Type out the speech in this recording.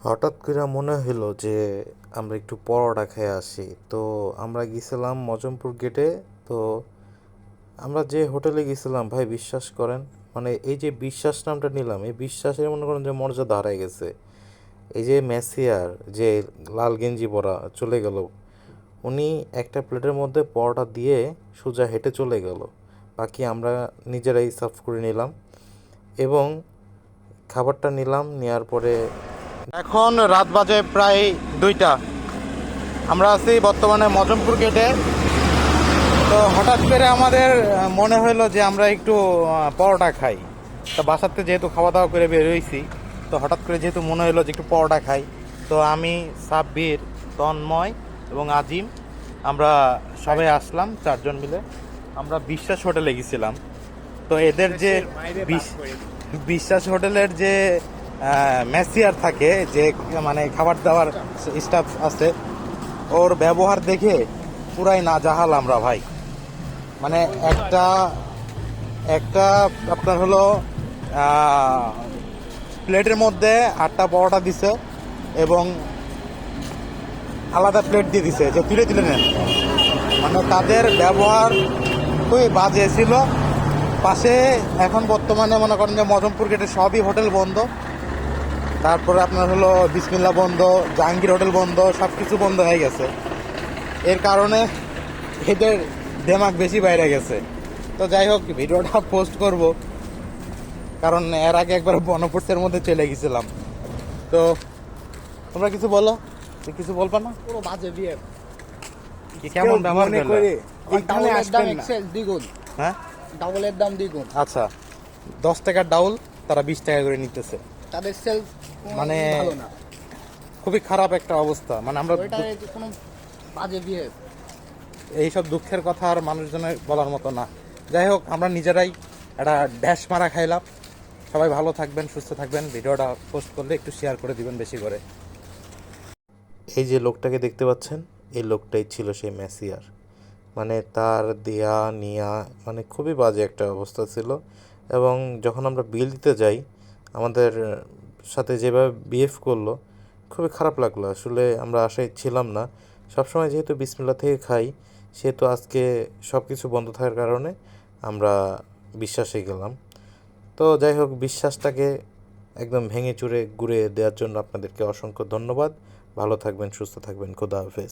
হঠাৎ করে মনে হলো যে আমরা একটু পরোটা খেয়ে আসি। তো আমরা গেছিলাম মজমপুর গেটে। তো আমরা যে হোটেলে গেছিলাম ভাই, বিশ্বাস করেন, মানে এই যে বিশ্বাস নামটা নিলাম, এই বিশ্বাসের মনে করেন যে মর্যাদা হারাই গেছে। এই যে মেসিয়ার, যে লাল গেঞ্জি পরা চলে গেল, উনি একটা প্লেটের মধ্যে পরোটা দিয়ে সোজা হেঁটে চলে গেল। বাকি আমরা নিজেরাই সার্ভ করে নিলাম এবং খাবারটা নিলাম, নেওয়ার পরে এখন রাত বাজে প্রায় 2টা। আমরা আছি বর্তমানে মজমপুর গেটে। তো হঠাৎ করে আমাদের মনে হলো যে আমরা একটু পরোটা খাই। তো বাসাতে যেহেতু খাওয়া দাওয়া করে বের হয়েছি, তো হঠাৎ করে যেহেতু মনে হলো যে একটু পরোটা খাই, তো আমি, সাব্বির, তন্ময় এবং আজিম, আমরা সবাই আসলাম 4জন মিলে। আমরা বিশ্বাস হোটেলে গেছিলাম। তো এদের যে বিশ্বাস হোটেলের যে ম্যাসিয়ার থাকে, যে মানে খাবার দাবার স্টাফ আছে, ওর ব্যবহার দেখে পুরাই নাজাহাল আমরা ভাই। মানে একটা একটা আপনার হলো প্লেটের মধ্যে 8টা পরোটা দিছে এবং আলাদা প্লেট দিয়ে দিছে যে তুলে তুলে নেন। মানে তাদের ব্যবহার খুবই বাজে ছিল। পাশে এখন বর্তমানে মনে করেন যে মজমপুর গেটে সবই হোটেল বন্ধ। তারপরে আপনার হলো বিসমিল্লা বন্ধ, জাহাঙ্গীর হোটেল বন্ধ, সব কিছু বন্ধ হয়ে গেছে। এর কারণে এদের দেমাগ বেশি বাইরে গেছে। তো যাই হোক, ভিডিওটা পোস্ট করব, কারণ এর আগে একবার বনপোর্টের মধ্যে চলে গেছিলাম। তো তোমরা কিছু বলো, কিছু বলবা না? পুরো বাজে বিয়ে। কেমন ব্যবহার করলে? ডাউলের দাম এক্সেল দ্বিগুণ। হ্যাঁ, ডাউলের দাম দ্বিগুণ। আচ্ছা, 10 টাকার ডাউল তারা 20 টাকা করে নিতেছে। তাদের সেলফ মানে ভালো না, খুবই খারাপ একটা অবস্থা। মানে আমরা কোনো বাজে বিয়ে। এইসব দুঃখের কথা আর মানুষজনের বলার মতো না। যাই হোক, আমরা নিজেরাই একটা ড্যাশ মারা খাইলাম। সবাই ভালো থাকবেন, সুস্থ থাকবেন। ভিডিওটা পোস্ট করলে একটু শেয়ার করে দিবেন বেশি করে। এই যে লোকটাকে দেখতে পাচ্ছেন, এই লোকটাই ছিল সেই মেসিয়ার। মানে তার দেয়া নেয়া মানে খুবই বাজে একটা অবস্থা ছিল। এবং যখন আমরা বিল দিতে যাই, আমাদের সাথে যেভাবে বিহেভ করলো, খুবই খারাপ লাগলো। আসলে আমরা আশায় ছিলাম না। সবসময় যেহেতু বিসমিল্লাহ থেকে খাই, সেহেতু আজকে সব কিছু বন্ধ থাকার কারণে আমরা বিশ্বাসে গেলাম। তো যাই হোক, বিশ্বাসটাকে একদম ভেঙে চুরে গুঁড়ে দেওয়ার জন্য আপনাদেরকে অসংখ্য ধন্যবাদ। ভালো থাকবেন, সুস্থ থাকবেন। খোদা হাফেজ।